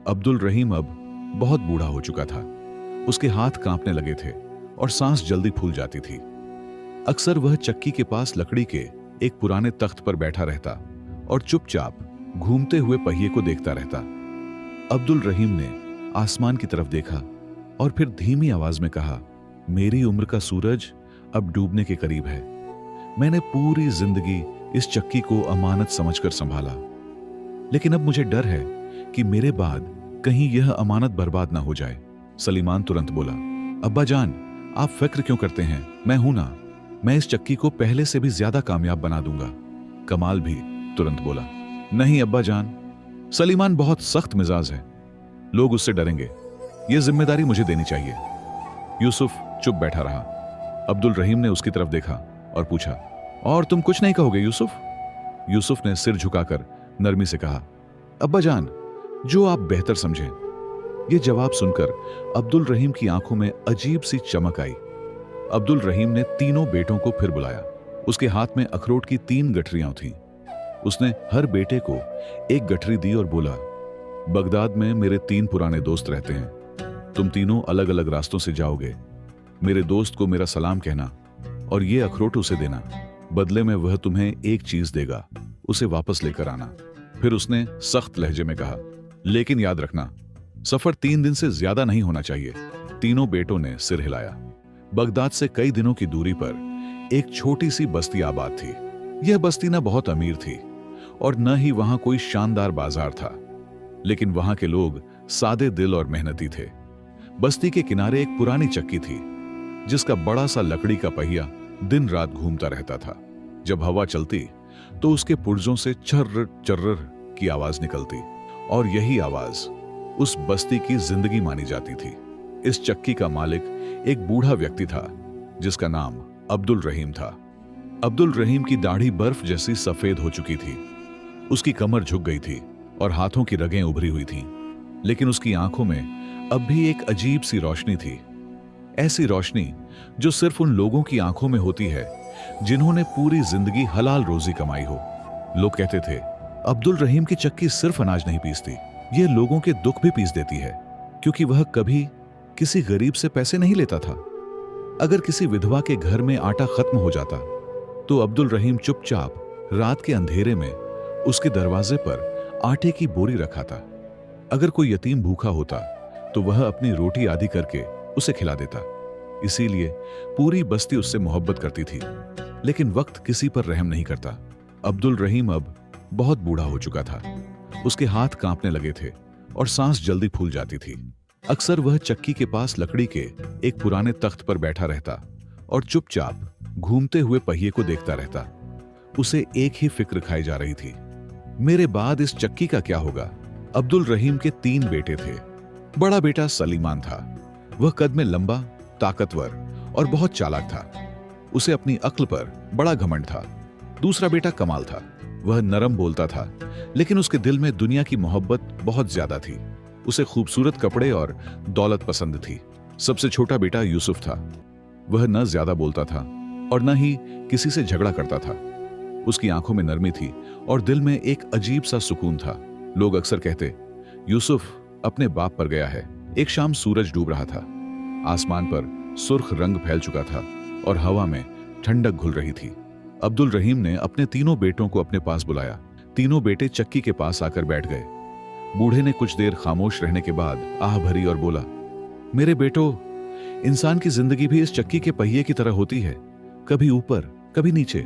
अब्दुल रहीम अब बहुत बूढ़ा हो चुका था। उसके हाथ कांपने लगे थे और सांस जल्दी फूल जाती थी। अक्सर वह चक्की के पास लकड़ी के एक पुराने तख्त पर बैठा रहता और चुपचाप घूमते हुए पहिए को देखता रहता। अब्दुल रहीम ने आसमान की तरफ देखा और फिर धीमी आवाज में कहा, मेरी उम्र का सूरज अब डूबने के करीब है। मैंने पूरी जिंदगी इस चक्की को अमानत समझकर संभाला, लेकिन अब मुझे डर है कि मेरे बाद कहीं यह अमानत बर्बाद ना हो जाए। सलीमान तुरंत बोला, अब्बा जान, आप फिक्र क्यों करते हैं? मैं हूं ना, मैं इस चक्की को पहले से भी ज्यादा कामयाब बना दूंगा। कमाल भी तुरंत बोला, नहीं अब्बा जान, सलीमान बहुत सख्त मिजाज है, लोग उससे डरेंगे, यह जिम्मेदारी मुझे देनी चाहिए। यूसुफ चुप बैठा रहा। अब्दुल रहीम ने उसकी तरफ देखा और पूछा, और तुम कुछ नहीं कहोगे यूसुफ? यूसुफ ने सिर झुकाकर नरमी से कहा, अब्बा जान, जो आप बेहतर समझें। यह जवाब सुनकर अब्दुल रहीम की आंखों में अजीब सी चमक आई। अब्दुल रहीम ने तीनों बेटों को फिर बुलाया। उसके हाथ में अखरोट की 3 गठरियां थीं। उसने हर बेटे को एक गठरी दी और बोला, बगदाद में मेरे 3 पुराने दोस्त रहते हैं। तुम तीनों अलग अलग रास्तों से जाओगे। मेरे दोस्त को मेरा सलाम कहना और ये अखरोट उसे देना। बदले में वह तुम्हें एक चीज देगा, उसे वापस लेकर आना। फिर उसने सख्त लहजे में कहा, लेकिन याद रखना, सफर 3 दिन से ज्यादा नहीं होना चाहिए। तीनों बेटों ने सिर हिलाया। बगदाद से कई दिनों की दूरी पर एक छोटी सी बस्ती आबाद थी। यह बस्ती न बहुत अमीर थी और न ही वहां कोई शानदार बाजार था, लेकिन वहां के लोग सादे दिल और मेहनती थे। बस्ती के किनारे एक पुरानी चक्की थी, जिसका बड़ा सा लकड़ी का पहिया दिन रात घूमता रहता था। जब हवा चलती तो उसके पुर्जों से चर्र चर्र की आवाज निकलती और यही आवाज उस बस्ती की जिंदगी मानी जाती थी। इस चक्की का मालिक एक बूढ़ा व्यक्ति था, जिसका नाम अब्दुल रहीम था। अब्दुल रहीम की दाढ़ी बर्फ जैसी सफेद हो चुकी थी। उसकी कमर झुक गई थी और हाथों की रगें उभरी हुई थीं, लेकिन उसकी आंखों में अब भी एक अजीब सी रोशनी थी। ऐसी रोशनी जो सिर्फ उन लोगों की आंखों में होती है जिन्होंने पूरी जिंदगी हलाल रोजी कमाई हो। लोग कहते थे, अब्दुल रहीम की चक्की सिर्फ अनाज नहीं पीसती, यह लोगों के दुख भी पीस देती है, क्योंकि वह कभी किसी गरीब से पैसे नहीं लेता था। अगर किसी विधवा के घर में आटा खत्म हो जाता तो अब्दुल रहीम चुपचाप रात के अंधेरे में उसके दरवाजे पर आटे की बोरी रखा था। अगर कोई यतीम भूखा होता तो वह अपनी रोटी आधी करके उसे खिला देता। इसीलिए पूरी बस्ती उससे मोहब्बत करती थी, लेकिन वक्त किसी पर रहम नहीं करता। अब्दुल रहीम अब बहुत बूढ़ा हो चुका था। उसके हाथ कांपने लगे थे और सांस जल्दी फूल जाती थी। अक्सर वह चक्की के पास लकड़ी के एक पुराने तख्त पर बैठा रहता और चुपचाप घूमते हुए पहिए को देखता रहता। उसे एक ही फिक्र खाई जा रही थी, मेरे बाद इस चक्की का क्या होगा? अब्दुल रहीम के 3 बेटे थे। बड़ा बेटा सलीमान था। वह कद में लंबा, ताकतवर और बहुत चालाक था। उसे अपनी अक्ल पर बड़ा घमंड था। दूसरा बेटा कमाल था। वह नरम बोलता था, लेकिन उसके दिल में दुनिया की मोहब्बत बहुत ज्यादा थी। उसे खूबसूरत कपड़े और दौलत पसंद थी। सबसे छोटा बेटा यूसुफ था। वह न ज्यादा बोलता था और न ही किसी से झगड़ा करता था। उसकी आंखों में नरमी थी और दिल में एक अजीब सा सुकून था। लोग अक्सर कहते, यूसुफ अपने बाप पर गया है। एक शाम सूरज डूब रहा था। आसमान पर सुर्ख रंग फैल चुका था और हवा में ठंडक घुल रही थी। अब्दुल रहीम ने अपने तीनों बेटों को अपने पास बुलाया। तीनों बेटे चक्की के पास आकर बैठ गए। बूढ़े ने कुछ देर खामोश रहने के बाद आह भरी और बोला, मेरे बेटो, इंसान की जिंदगी भी इस चक्की के पहिए की तरह होती है, कभी ऊपर कभी नीचे,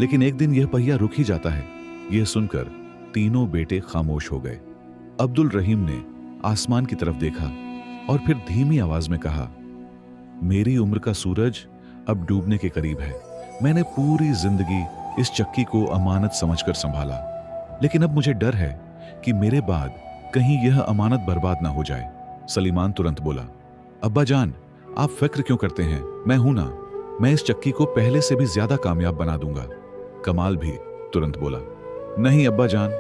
लेकिन एक दिन यह पहिया रुक ही जाता है। यह सुनकर तीनों बेटे खामोश हो गए। अब्दुल रहीम ने आसमान की तरफ देखा और फिर धीमी आवाज में कहा, मेरी उम्र का सूरज अब डूबने के करीब है। मैंने पूरी जिंदगी इस चक्की को अमानत समझकर संभाला, लेकिन अब मुझे डर है कि मेरे बाद कहीं यह अमानत बर्बाद ना हो जाए। सलीमान तुरंत बोला, अब्बा जान, आप फिक्र क्यों करते हैं? मैं हूं ना, मैं इस चक्की को पहले से भी ज्यादा कामयाब बना दूंगा। कमाल भी तुरंत बोला, नहीं अब्बा जान,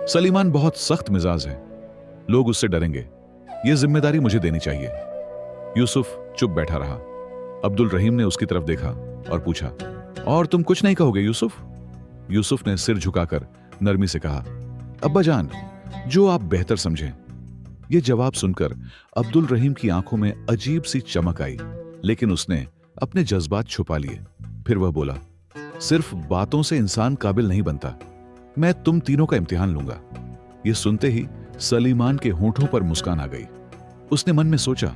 सलीमान बहुत सख्त मिजाज है, लोग उससे डरेंगे, यह जिम्मेदारी मुझे देनी चाहिए। यूसुफ चुप बैठा रहा। अब्दुल रहीम ने उसकी तरफ देखा और पूछा, और तुम कुछ नहीं कहोगे यूसुफ? यूसुफ ने सिर झुकाकर नरमी से कहा, अब्बा जान, जो आप बेहतर समझें। यह जवाब सुनकर अब्दुल रहीम की आंखों में अजीब सी चमक आई, लेकिन उसने अपने जज्बात छुपा लिए। फिर वह बोला, सिर्फ बातों से इंसान काबिल नहीं बनता, मैं तुम तीनों का इम्तिहान लूंगा। यह सुनते ही सलीमान के होंठों पर मुस्कान आ गई। उसने मन में सोचा,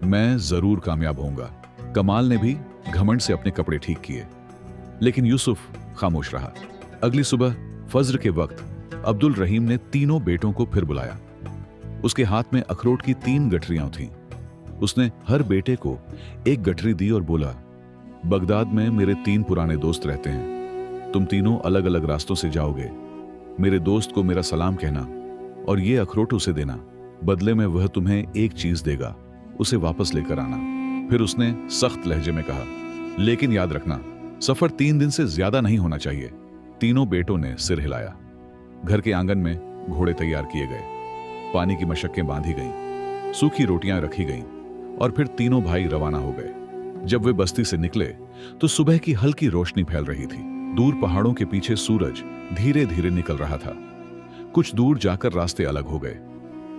मैं जरूर कामयाब होऊंगा। कमाल ने भी घमंड से अपने कपड़े ठीक किए, लेकिन यूसुफ खामोश रहा। अगली सुबह फज्र के वक्त अब्दुल रहीम ने तीनों बेटों को फिर बुलाया। उसके हाथ में अखरोट की 3 गठरियां थीं। उसने हर बेटे को एक गठरी दी और बोला, बगदाद में मेरे 3 पुराने दोस्त रहते हैं। तुम तीनों अलग अलग रास्तों से जाओगे। मेरे दोस्त को मेरा सलाम कहना और ये अखरोट उसे देना। बदले में वह तुम्हें एक चीज देगा, उसे वापस लेकर आना। फिर उसने सख्त लहजे में कहा, लेकिन याद रखना, सफर 3 दिन से ज्यादा नहीं होना चाहिए। तीनों बेटों ने सिर हिलाया। घर के आंगन में घोड़े तैयार किए गए, पानी की मशक्कें बांधी गईं, सूखी रोटियां रखी गईं और फिर तीनों भाई रवाना हो गए। जब वे बस्ती से निकले तो सुबह की हल्की रोशनी फैल रही थी। दूर पहाड़ों के पीछे सूरज धीरे धीरे निकल रहा था। कुछ दूर जाकर रास्ते अलग हो गए।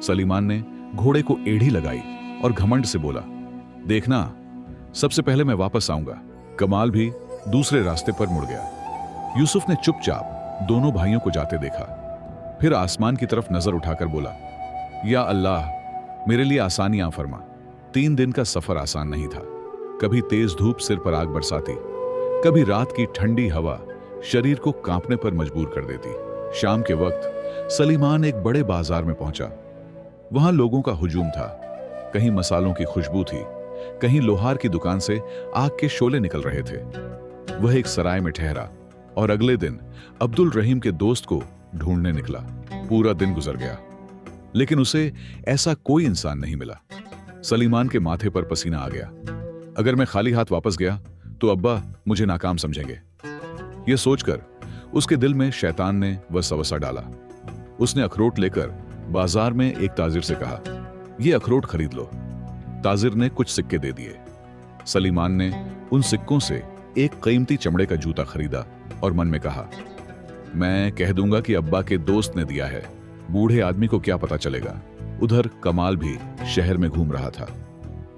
सलीमान ने घोड़े को एड़ी लगाई और घमंड से बोला, देखना, सबसे पहले मैं वापस आऊंगा। कमाल भी दूसरे रास्ते पर मुड़ गया। यूसुफ ने चुपचाप दोनों भाइयों को जाते देखा, फिर आसमान की तरफ नजर उठाकर बोला, या अल्लाह, मेरे लिए आसानियां फरमा। 3 दिन का सफर आसान नहीं था। कभी तेज धूप सिर पर आग बरसाती, कभी रात की ठंडी हवा शरीर को कांपने पर मजबूर कर देती। शाम के वक्त सलीमान एक बड़े बाजार में पहुंचा। वहां लोगों का हुजूम था। कहीं मसालों की खुशबू थी, कहीं लोहार की दुकान से आग के शोले निकल रहे थे। वह एक सराय में ठहरा और अगले दिन अब्दुल रहीम के दोस्त को ढूंढने निकला। पूरा दिन गुजर गया, लेकिन उसे ऐसा कोई इंसान नहीं मिला। सलीमान के माथे पर पसीना आ गया। अगर मैं खाली हाथ वापस गया तो अब्बा मुझे नाकाम समझेंगे। यह सोचकर उसके दिल में शैतान ने वसवसा डाला। उसने अखरोट लेकर बाजार में एक ताजिर से कहा, यह अखरोट खरीद लो। ताजिर ने कुछ सिक्के दे दिए। सलीमान ने उन सिक्कों से एक कीमती चमड़े का जूता खरीदा और मन में कहा, मैं कह दूंगा कि अब्बा के दोस्त ने दिया है। बूढ़े आदमी को क्या पता चलेगा। उधर कमाल भी शहर में घूम रहा था।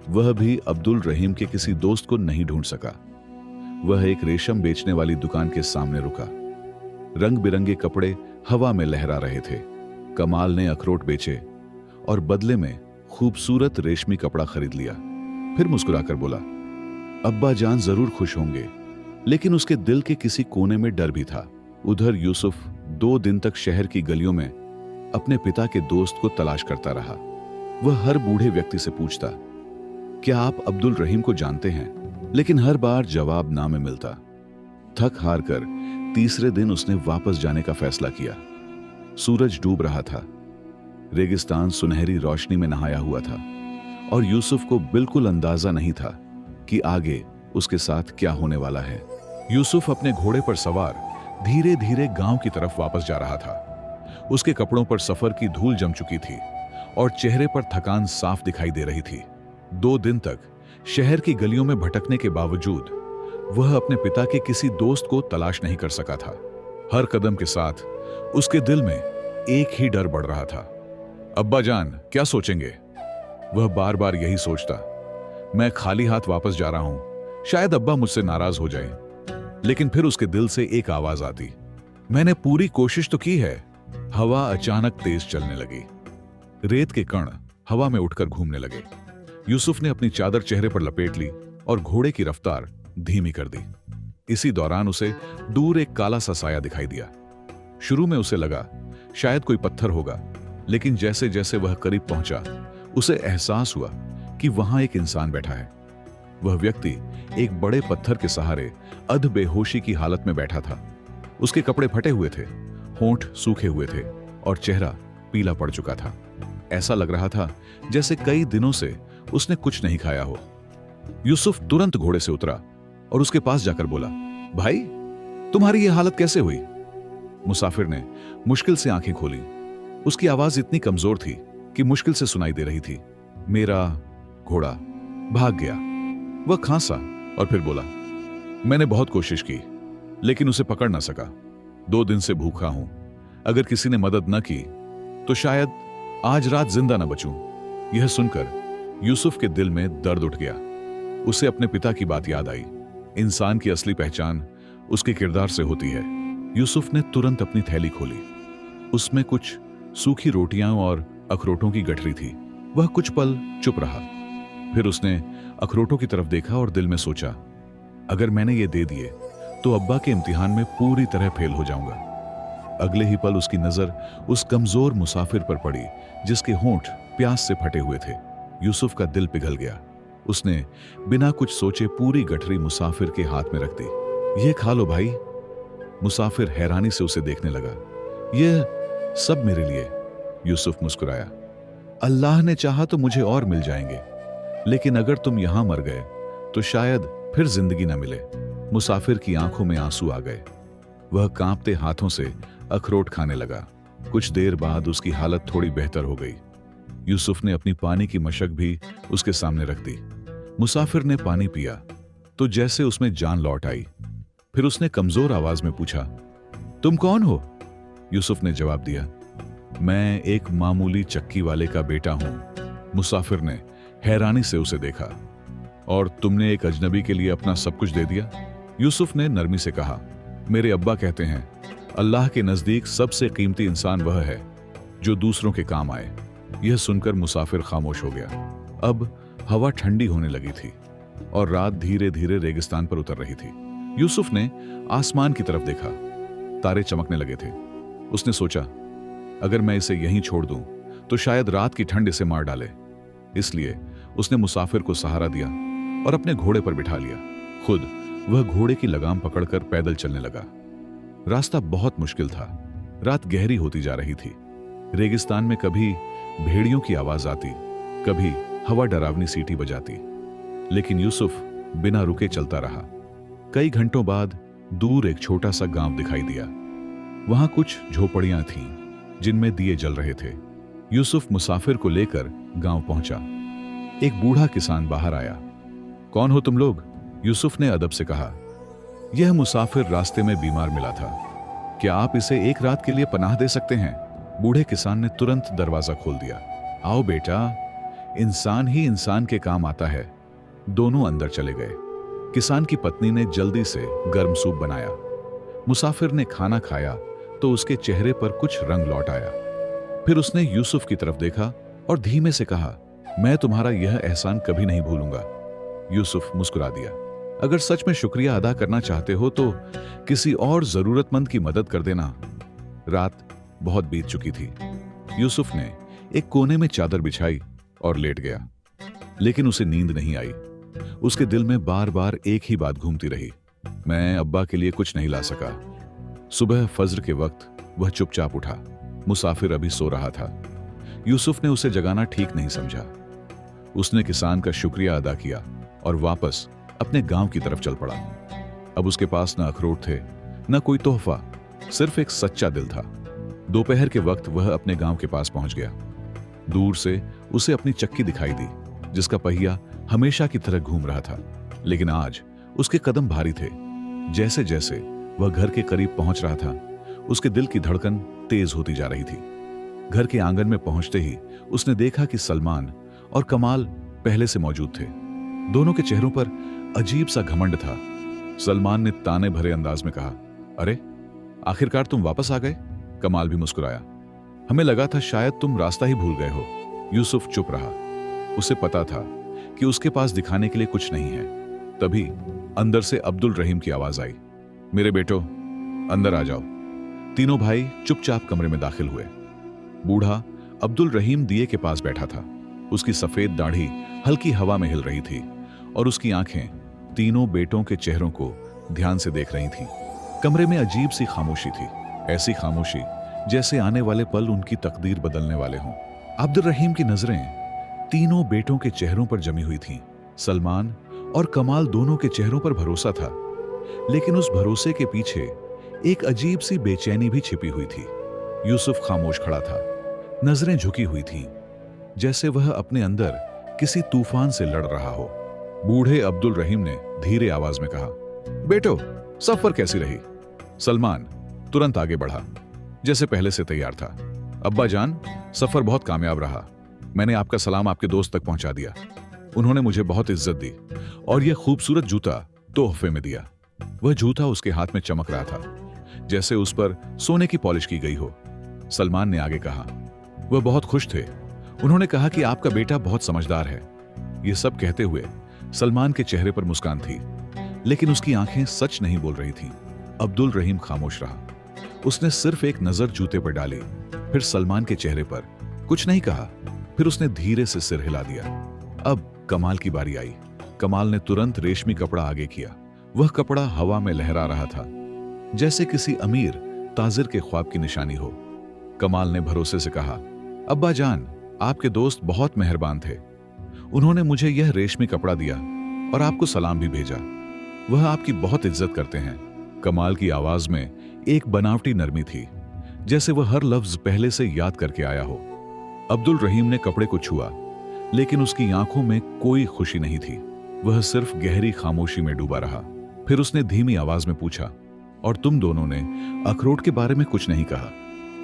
वह भी अब्दुल रहीम के किसी दोस्त को नहीं ढूंढ सका। वह एक रेशम बेचने वाली दुकान के सामने रुका। रंग बिरंगे कपड़े हवा में लहरा रहे थे। कमाल ने अखरोट बेचे और बदले में खूबसूरत रेशमी कपड़ा खरीद लिया। फिर मुस्कुराकर बोला, अब्बा जान जरूर खुश होंगे। लेकिन उसके दिल के किसी कोने में डर भी था। उधर यूसुफ 2 दिन तक शहर की गलियों में अपने पिता के दोस्त को तलाश करता रहा। वह हर बूढ़े व्यक्ति से पूछता, क्या आप अब्दुल रहीम को जानते हैं? लेकिन हर बार जवाब ना में मिलता। थक हार कर तीसरे दिन उसने वापस जाने का फैसला किया। सूरज डूब रहा था। रेगिस्तान सुनहरी रोशनी में नहाया हुआ था और यूसुफ को बिल्कुल अंदाजा नहीं था कि आगे उसके साथ क्या होने वाला है। यूसुफ अपने घोड़े पर सवार धीरे धीरे गांव की तरफ वापस जा रहा था। उसके कपड़ों पर सफर की धूल जम चुकी थी और चेहरे पर थकान साफ दिखाई दे रही थी। 2 दिन तक शहर की गलियों में भटकने के बावजूद वह अपने पिता के किसी दोस्त को तलाश नहीं कर सका था। हर कदम के साथ उसके दिल में एक ही डर बढ़ रहा था, अब्बा जान क्या सोचेंगे? वह बार बार यही सोचता, मैं खाली हाथ वापस जा रहा हूं, शायद अब्बा मुझसे नाराज हो जाए। लेकिन फिर उसके दिल से एक आवाज आती, मैंने पूरी कोशिश तो की है। हवा अचानक तेज चलने लगी। रेत के कण हवा में उठकर घूमने लगे। यूसुफ ने अपनी चादर चेहरे पर लपेट ली और घोड़े की रफ्तार धीमी कर दी। इसी दौरान उसे दूर एक काला सा साया दिखाई दिया। शुरू में उसे लगा शायद कोई पत्थर होगा, लेकिन जैसे जैसे वह करीब पहुंचा उसे एहसास हुआ कि वहां एक इंसान बैठा है। वह व्यक्ति एक बड़े पत्थर के सहारे अध बेहोशी की हालत में बैठा था। उसके कपड़े फटे हुए थे, होंठ सूखे हुए थे और चेहरा पीला पड़ चुका था। ऐसा लग रहा था जैसे कई दिनों से उसने कुछ नहीं खाया हो। यूसुफ तुरंत घोड़े से उतरा और उसके पास जाकर बोला, भाई तुम्हारी यह हालत कैसे हुई? मुसाफिर ने मुश्किल से आंखें खोली। उसकी आवाज इतनी कमजोर थी कि मुश्किल से सुनाई दे रही थी। मेरा घोड़ा भाग गया। वह खांसा और फिर बोला, मैंने बहुत कोशिश की लेकिन उसे पकड़ ना सका। 2 दिन से भूखा हूं। अगर किसी ने मदद न की तो शायद आज रात जिंदा न बचूं। यह सुनकर यूसुफ के दिल में दर्द उठ गया। उसे अपने पिता की बात याद आई। इंसान की असली पहचान उसके किरदार से होती है। यूसुफ ने तुरंत अपनी थैली खोली। उसमें कुछ सूखी रोटियां और अखरोटों की गठरी थी। वह कुछ पल चुप रहा। फिर उसने अखरोटों की तरफ देखा और दिल में सोचा, अगर मैंने ये दे दिए तो अब्बा के इम्तिहान में पूरी तरह फेल हो जाऊंगा। अगले ही पल उसकी नजर उस कमजोर मुसाफिर पर पड़ी जिसके होंठ प्यास से फटे हुए थे। यूसुफ का दिल पिघल गया। उसने बिना कुछ सोचे पूरी गठरी मुसाफिर के हाथ में रख दी। ये खा लो भाई। मुसाफिर हैरानी से उसे देखने लगा। यह सब मेरे लिए। यूसुफ मुस्कुराया। अल्लाह ने चाहा तो मुझे और मिल जाएंगे, लेकिन अगर तुम यहां मर गए तो शायद फिर जिंदगी न मिले। मुसाफिर की आंखों में आंसू आ गए। वह कांपते हाथों से अखरोट खाने लगा। कुछ देर बाद उसकी हालत थोड़ी बेहतर हो गई। यूसुफ ने अपनी पानी की मशक भी उसके सामने रख दी। मुसाफिर ने पानी पिया तो जैसे उसमें जान लौट आई। फिर उसने कमजोर आवाज में पूछा, तुम कौन हो? यूसुफ ने जवाब दिया, मैं एक मामूली चक्की वाले का बेटा हूं। मुसाफिर ने हैरानी से उसे देखा। और तुमने एक अजनबी के लिए अपना सब कुछ दे दिया? यूसुफ ने नरमी से कहा, मेरे अब्बा कहते हैं अल्लाह के नजदीक सबसे कीमती इंसान वह है जो दूसरों के काम आए। यह सुनकर मुसाफिर खामोश हो गया। अब हवा ठंडी होने लगी थी और रात धीरे धीरे रेगिस्तान पर उतर रही थी। यूसुफ ने आसमान की तरफ देखा। तारे चमकने लगे थे। उसने सोचा, अगर मैं इसे यहीं छोड़ दूं तो शायद रात की ठंड इसे मार डाले। इसलिए उसने मुसाफिर को सहारा दिया और अपने घोड़े पर बिठा लिया। खुद वह घोड़े की लगाम पकड़कर पैदल चलने लगा। रास्ता बहुत मुश्किल था। रात गहरी होती जा रही थी। रेगिस्तान में कभी भेड़ियों की आवाज आती, कभी हवा डरावनी सीटी बजाती, लेकिन यूसुफ बिना रुके चलता रहा। कई घंटों बाद दूर एक छोटा सा गांव दिखाई दिया। वहां कुछ झोपड़ियां थीं जिनमें दिए जल रहे थे। यूसुफ मुसाफिर को लेकर गांव पहुंचा। एक बूढ़ा किसान बाहर आया। कौन हो तुम लोग? यूसुफ ने अदब से कहा। यह मुसाफिर रास्ते में बीमार मिला था। क्या आप इसे एक रात के लिए पनाह दे सकते हैं? बूढ़े किसान ने तुरंत दरवाजा खोल दिया। आओ बेटा, इंसान ही इंसान के काम आता है। दोनों अंदर चले गए। किसान की पत्नी ने जल्दी से गर्म सूप बनाया। मुसाफिर ने खाना खाया तो उसके चेहरे पर कुछ रंग लौट आया। फिर उसने यूसुफ की तरफ देखा और धीमे से कहा, मैं तुम्हारा यह एहसान कभी नहीं भूलूंगा। यूसुफ मुस्कुरा दिया। अगर सच में शुक्रिया अदा करना चाहते हो तो किसी और जरूरतमंद की मदद कर देना। रात बहुत बीत चुकी थी। यूसुफ ने एक कोने में चादर बिछाई और लेट गया, लेकिन उसे नींद नहीं आई। उसके दिल में बार बार एक ही बात घूमती रही, मैं अब्बा के लिए कुछ नहीं ला सका। सुबह फज्र के वक्त वह चुपचाप उठा। मुसाफिर अभी सो रहा था। यूसुफ ने उसे जगाना ठीक नहीं समझा। उसने किसान का शुक्रिया अदा किया और वापस अपने गांव की तरफ चल पड़ा। अब उसके पास न अखरोट थे, न कोई तोहफा, सिर्फ एक सच्चा दिल था। दोपहर के वक्त वह अपने गांव के पास पहुंच गया। दूर से उसे अपनी चक्की दिखाई दी, जिसका पहिया हमेशा की तरह घूम रहा था, लेकिन आज उसके कदम भारी थे। जैसे जैसे वह घर के करीब पहुंच रहा था, उसके दिल की धड़कन तेज होती जा रही थी। घर के आंगन में पहुंचते ही उसने देखा कि सलमान और कमाल पहले से मौजूद थे। दोनों के चेहरों पर अजीब सा घमंड था। सलमान ने ताने भरे अंदाज में कहा, अरे आखिरकार तुम वापस आ गए। कमाल भी मुस्कुराया, हमें लगा था शायद तुम रास्ता ही भूल गए हो। यूसुफ चुप रहा। उसे पता था कि उसके पास दिखाने के लिए कुछ नहीं है। तभी अंदर से अब्दुल रहीम की आवाज आई, मेरे बेटो अंदर आ जाओ। तीनों भाई चुपचाप कमरे में दाखिल हुए। बूढ़ा अब्दुल रहीम दिए के पास बैठा था। उसकी सफेद दाढ़ी हल्की हवा में हिल रही थी और उसकी आंखें तीनों बेटों के चेहरों को ध्यान से देख रही थीं। कमरे में अजीब सी खामोशी थी, ऐसी खामोशी जैसे आने वाले पल उनकी तकदीर बदलने वाले हों। अब्दुल रहीम की नजरें तीनों बेटों के चेहरों पर जमी हुई थीं। सलमान और कमाल दोनों के चेहरों पर भरोसा था, लेकिन उस भरोसे के पीछे एक अजीब सी बेचैनी भी छिपी हुई थी। यूसुफ खामोश खड़ा था, नजरें झुकी हुई थीं, जैसे वह अपने अंदर किसी तूफान से लड़ रहा हो। बूढ़े अब्दुल रहीम ने धीरे आवाज में कहा, बेटो सफर कैसी रही? सलमान तुरंत आगे बढ़ा, जैसे पहले से तैयार था। अब्बा जान, सफर बहुत कामयाब रहा। मैंने आपका सलाम आपके दोस्त तक पहुंचा दिया। उन्होंने मुझे बहुत इज्जत दी और यह खूबसूरत जूता तोहफे में दिया। वह जूता उसके हाथ में चमक रहा था, जैसे उस पर सोने की पॉलिश की गई हो। सलमान ने आगे कहा। वह बहुत खुश थे। उन्होंने कहा कि आपका बेटा बहुत समझदार है। यह सब कहते हुए सलमान के चेहरे पर मुस्कान थी, लेकिन उसकी आंखें सच नहीं बोल रही थीं। अब्दुल रहीम खामोश रहा। उसने सिर्फ एक नजर जूते पर डाली, फिर सलमान के चेहरे पर। कुछ नहीं कहा। फिर उसने धीरे से सिर हिला दिया। अब कमाल की बारी आई। कमाल ने तुरंत रेशमी कपड़ा आगे किया। वह कपड़ा हवा में लहरा रहा था, जैसे किसी अमीर ताजिर के ख्वाब की निशानी हो। कमाल ने भरोसे से कहा, अब्बा जान, आपके दोस्त बहुत मेहरबान थे। उन्होंने मुझे यह रेशमी कपड़ा दिया और आपको सलाम भी भेजा। वह आपकी बहुत इज्जत करते हैं। कमाल की आवाज में एक बनावटी नरमी थी, जैसे वह हर लफ्ज पहले से याद करके आया हो। अब्दुल रहीम ने कपड़े को छुआ, लेकिन उसकी आंखों में कोई खुशी नहीं थी। वह सिर्फ गहरी खामोशी में डूबा रहा। फिर उसने धीमी आवाज में पूछा, और तुम दोनों ने अखरोट के बारे में कुछ नहीं कहा?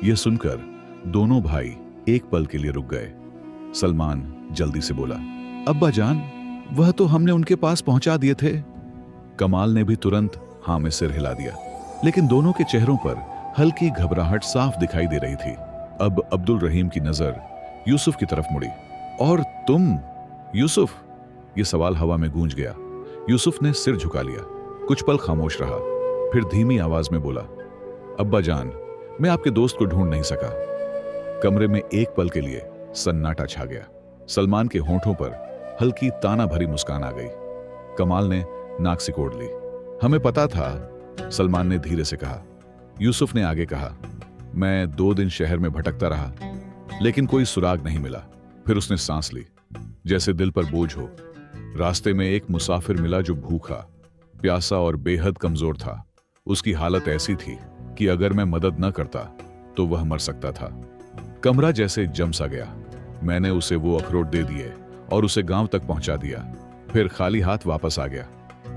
यह सुनकर दोनों भाई एक पल के लिए रुक गए। सलमान जल्दी से बोला, अब्बा जान, वह तो हमने उनके पास पहुंचा दिए थे। कमाल ने भी तुरंत हाँ में सिर हिला दिया, लेकिन दोनों के चेहरों पर हल्की घबराहट साफ दिखाई दे रही थी। अब अब्दुल रहीम की नजर यूसुफ की तरफ मुड़ी। और तुम यूसुफ? यह सवाल हवा में गूंज गया। यूसुफ ने सिर झुका लिया, कुछ पल खामोश रहा, फिर धीमी आवाज में बोला, अब्बा जान, मैं आपके दोस्त को ढूंढ नहीं सका। कमरे में एक पल के लिए सन्नाटा छा गया। सलमान के होंठों पर हल्की ताना भरी मुस्कान आ गई। कमाल ने नाक सिकोड़ ली। हमें पता था, सलमान ने धीरे से कहा। यूसुफ ने आगे कहा, मैं 2 दिन शहर में भटकता रहा, लेकिन कोई सुराग नहीं मिला। फिर उसने सांस ली, जैसे दिल पर बोझ हो। रास्ते में एक मुसाफिर मिला जो भूखा, प्यासा और बेहद कमजोर था। उसकी हालत ऐसी थी कि अगर मैं मदद न करता तो वह मर सकता था। कमरा जैसे जम सा गया। मैंने उसे वो अखरोट दे दिए और उसे गांव तक पहुंचा दिया, फिर खाली हाथ वापस आ गया।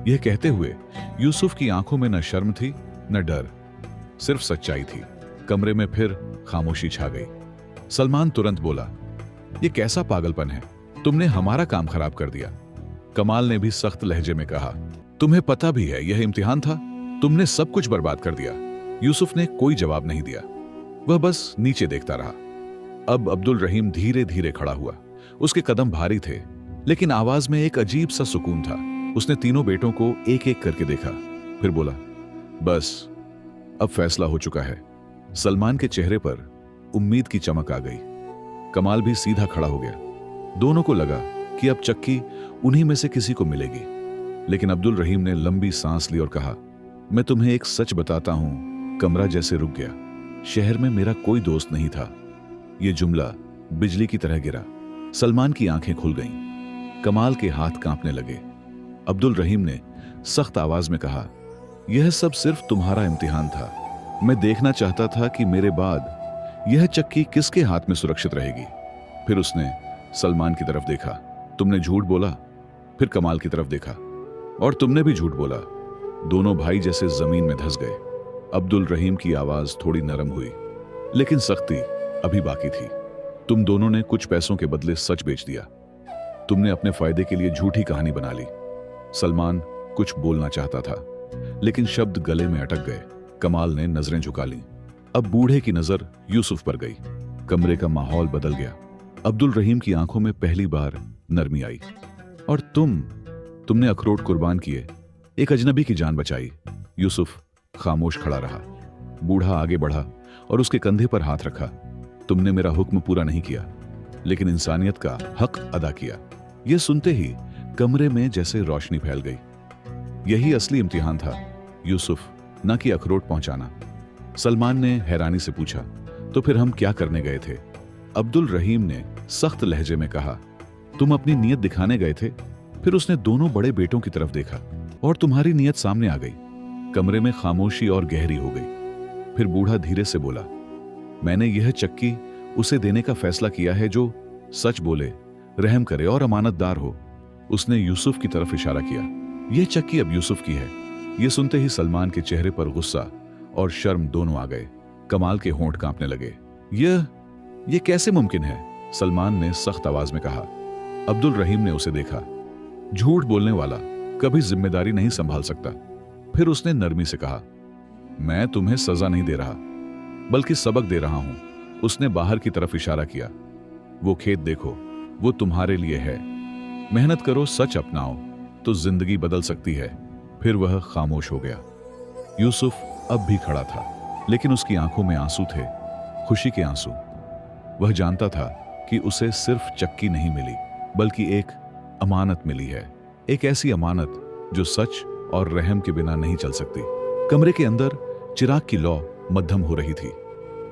यह कहते हुए यूसुफ की आंखों में न शर्म थी न डर, सिर्फ सच्चाई थी। कमरे में फिर खामोशी छा गई। सलमान तुरंत बोला, यह कैसा पागलपन है? तुमने हमारा काम खराब कर दिया। कमाल ने भी सख्त लहजे में कहा, तुम्हें पता भी है यह इम्तिहान था? तुमने सब कुछ बर्बाद कर दिया। यूसुफ ने कोई जवाब नहीं दिया। वह बस नीचे देखता रहा। अब अब्दुल रहीम धीरे धीरे खड़ा हुआ। उसके कदम भारी थे, लेकिन आवाज में एक अजीब सा सुकून था। उसने तीनों बेटों को एक एक करके देखा, फिर बोला, बस अब फैसला हो चुका है। सलमान के चेहरे पर उम्मीद की चमक आ गई। कमाल भी सीधा खड़ा हो गया। दोनों को लगा कि अब चक्की उन्हीं में से किसी को मिलेगी। लेकिन अब्दुल रहीम ने लंबी सांस ली और कहा, मैं तुम्हें एक सच बताता हूं। कमरा जैसे रुक गया। शहर में मेरा कोई दोस्त नहीं था। यह जुमला बिजली की तरह गिरा। सलमान की आंखें खुल गईं। कमाल के हाथ कांपने लगे। अब्दुल रहीम ने सख्त आवाज में कहा, यह सब सिर्फ तुम्हारा इम्तिहान था। मैं देखना चाहता था कि मेरे बाद यह चक्की किसके हाथ में सुरक्षित रहेगी। फिर उसने सलमान की तरफ देखा। तुमने झूठ बोला। फिर कमाल की तरफ देखा, और तुमने भी झूठ बोला। दोनों भाई जैसे जमीन में धंस गए। अब्दुल रहीम की आवाज थोड़ी नरम हुई, लेकिन सख्ती अभी बाकी थी। तुम दोनों ने कुछ पैसों के बदले सच बेच दिया। तुमने अपने फायदे के लिए झूठी कहानी बना ली। सलमान कुछ बोलना चाहता था, लेकिन शब्द गले में अटक गए। कमाल ने नजरें झुका लीं। अब बूढ़े की नजर यूसुफ पर गई। कमरे का माहौल बदल गया। अब्दुल रहीम की आंखों में पहली बार नरमी आई। और तुमने अखरोट कुर्बान किए, एक अजनबी की जान बचाई। यूसुफ खामोश खड़ा रहा। बूढ़ा आगे बढ़ा और उसके कंधे पर हाथ रखा। तुमने मेरा हुक्म पूरा नहीं किया, लेकिन इंसानियत का हक अदा किया। यह सुनते ही कमरे में जैसे रोशनी फैल गई। यही असली इम्तिहान था यूसुफ, न कि अखरोट पहुंचाना। सलमान ने हैरानी से पूछा, तो फिर हम क्या करने गए थे? अब्दुल रहीम ने सख्त लहजे में कहा, तुम अपनी नीयत दिखाने गए थे। फिर उसने दोनों बड़े बेटों की तरफ देखा, और तुम्हारी नीयत सामने आ गई। कमरे में खामोशी और गहरी हो गई। फिर बूढ़ा धीरे से बोला, मैंने यह चक्की उसे देने का फैसला किया है जो सच बोले, रहम करे और अमानतदार हो। उसने यूसुफ की तरफ इशारा किया। यह चक्की अब यूसुफ की है। यह सुनते ही सलमान के चेहरे पर गुस्सा और शर्म दोनों आ गए। कमाल के होंठ कांपने लगे। ये कैसे मुमकिन है? सलमान ने सख्त आवाज में कहा। अब्दुल रहीम ने उसे देखा। झूठ बोलने वाला कभी जिम्मेदारी नहीं संभाल सकता। फिर उसने नरमी से कहा, मैं तुम्हें सजा नहीं दे रहा, बल्कि सबक दे रहा हूं। उसने बाहर की तरफ इशारा किया। वो खेत देखो, वो तुम्हारे लिए है। मेहनत करो, सच अपनाओ तो जिंदगी बदल सकती है। फिर वह खामोश हो गया। यूसुफ अब भी खड़ा था, लेकिन उसकी आंखों में आंसू थे, खुशी के आंसू। वह जानता था कि उसे सिर्फ चक्की नहीं मिली, बल्कि एक अमानत मिली है। एक ऐसी अमानत जो सच और रहम के बिना नहीं चल सकती। कमरे के अंदर चिराग की लौ मध्यम हो रही थी।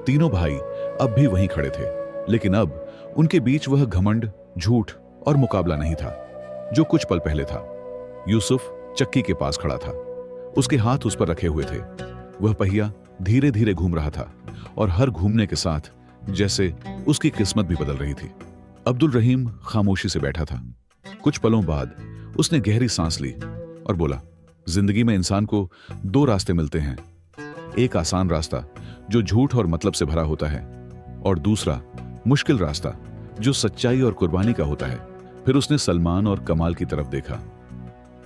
तीनों भाई अब भी वहीं खड़े थे, लेकिन अब उनके बीच वह घमंड, झूठ और मुकाबला नहीं था जो कुछ पल पहले था। यूसुफ चक्की के पास खड़ा था, उसके हाथ उस पर रखे हुए थे। वह पहिया धीरे धीरे घूम रहा था और हर घूमने के साथ जैसे उसकी किस्मत भी बदल रही थी। अब्दुल रहीम खामोशी से बैठा था। कुछ पलों बाद उसने गहरी सांस ली और बोला, जिंदगी में इंसान को दो रास्ते मिलते हैं। एक आसान रास्ता जो झूठ और मतलब से भरा होता है, और दूसरा मुश्किल रास्ता जो सच्चाई और कुर्बानी का होता है। फिर उसने सलमान और कमाल की तरफ देखा।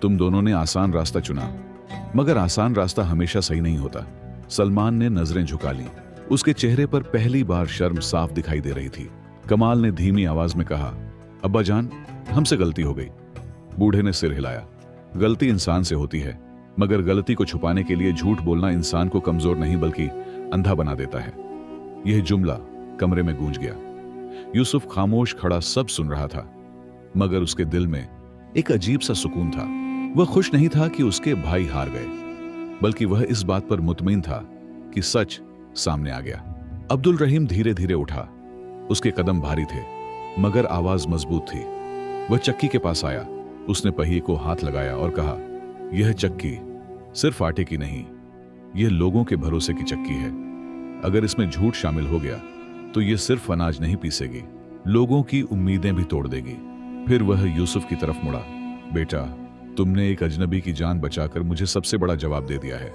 तुम दोनों ने आसान रास्ता चुना, मगर आसान रास्ता हमेशा सही नहीं होता। सलमान ने नजरें झुका ली। उसके चेहरे पर पहली बार शर्म साफ दिखाई दे रही थी। कमाल ने धीमी आवाज में कहा, अब्बा जान, हमसे गलती हो गई। बूढ़े ने सिर हिलाया। गलती इंसान से होती है, मगर गलती को छुपाने के लिए झूठ बोलना इंसान को कमजोर नहीं बल्कि अंधा बना देता है। यह जुमला कमरे में गूंज गया। यूसुफ खामोश खड़ा सब सुन रहा था, मगर उसके दिल में एक अजीब सा सुकून था। वह खुश नहीं था कि उसके भाई हार गए, बल्कि वह इस बात पर मुतमईन था कि सच सामने आ गया। अब्दुल रहीम धीरे धीरे उठा। उसके कदम भारी थे, मगर आवाज मजबूत थी। वह चक्की के पास आया। उसने पहिए को हाथ लगाया और कहा, यह चक्की सिर्फ आटे की नहीं, यह लोगों के भरोसे की चक्की है। अगर इसमें झूठ शामिल हो गया तो यह सिर्फ अनाज नहीं पीसेगी, लोगों की उम्मीदें भी तोड़ देगी। फिर वह यूसुफ की तरफ मुड़ा। बेटा, तुमने एक अजनबी की जान बचाकर मुझे सबसे बड़ा जवाब दे दिया है।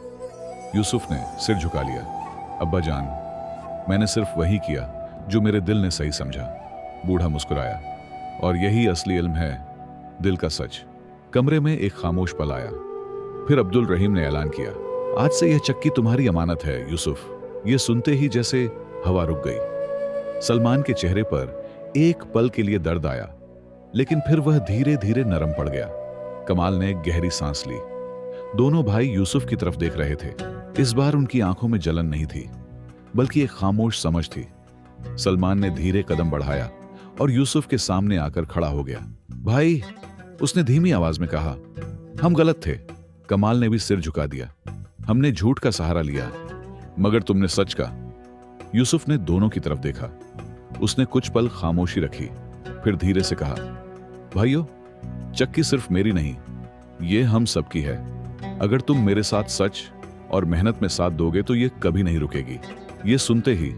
यूसुफ ने सिर झुका लिया। अब्बा जान, मैंने सिर्फ वही किया जो मेरे दिल ने सही समझा। बूढ़ा मुस्कुराया। और यही असली इल्म है, दिल का सच। कमरे में एक खामोश पल आया। फिर अब्दुल रहीम ने ऐलान किया, आज से यह चक्की तुम्हारी अमानत है यूसुफ। यह सुनते ही जैसे हवा रुक गई। सलमान के चेहरे पर एक पल के लिए दर्द आया, लेकिन फिर वह धीरे धीरे नरम पड़ गया। कमाल ने गहरी सांस ली। दोनों भाई यूसुफ की तरफ देख रहे थे। इस बार उनकी आंखों में जलन नहीं थी, बल्कि एक खामोश समझ थी। सलमान ने धीरे कदम बढ़ाया और यूसुफ के सामने आकर खड़ा हो गया। भाई, उसने धीमी आवाज में कहा, हम गलत थे। कमाल ने भी सिर झुका दिया। हमने झूठ का सहारा लिया, मगर तुमने सच का। यूसुफ ने दोनों की तरफ देखा। उसने कुछ पल खामोशी रखी, फिर धीरे से कहा, भाइयों, चक्की सिर्फ मेरी नहीं, ये हम सबकी है। अगर तुम मेरे साथ सच और मेहनत में साथ दोगे तो ये कभी नहीं रुकेगी। ये सुनते ही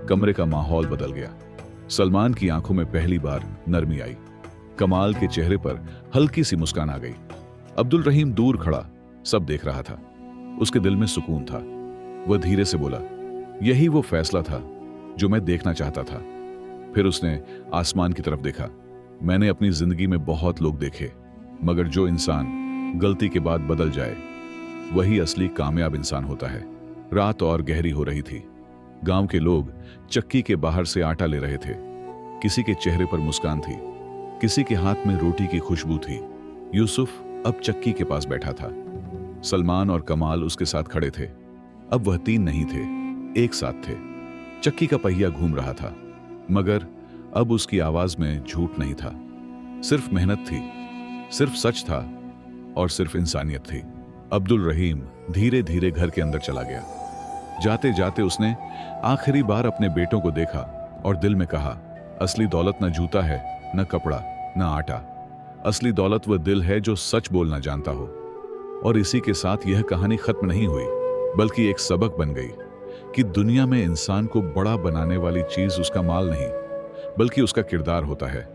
कमरे का माहौल बदल गया। सलमान की आंखों में पहली बार नरमी आई। कमाल के चेहरे पर हल्की सी मुस्कान आ गई। अब्दुल रहीम दूर खड़ा सब देख रहा था। उसके दिल में सुकून था। वह धीरे से बोला, यही वो फैसला था जो मैं देखना चाहता था। फिर उसने आसमान की तरफ देखा। मैंने अपनी जिंदगी में बहुत लोग देखे, मगर जो इंसान गलती के बाद बदल जाए वही असली कामयाब इंसान होता है। रात और गहरी हो रही थी। गांव के लोग चक्की के बाहर से आटा ले रहे थे। किसी के चेहरे पर मुस्कान थी, किसी के हाथ में रोटी की खुशबू थी। यूसुफ अब चक्की के पास बैठा था। सलमान और कमाल उसके साथ खड़े थे। अब वह तीन नहीं थे, एक साथ थे। चक्की का पहिया घूम रहा था, मगर अब उसकी आवाज में झूठ नहीं था। सिर्फ मेहनत थी, सिर्फ सच था और सिर्फ इंसानियत थी। अब्दुल रहीम धीरे धीरे घर के अंदर चला गया। जाते जाते उसने आखिरी बार अपने बेटों को देखा और दिल में कहा, असली दौलत न जूता है, न कपड़ा, न आटा। असली दौलत वह दिल है जो सच बोलना जानता हो। और इसी के साथ यह कहानी खत्म नहीं हुई, बल्कि एक सबक बन गई कि दुनिया में इंसान को बड़ा बनाने वाली चीज उसका माल नहीं, बल्कि उसका किरदार होता है।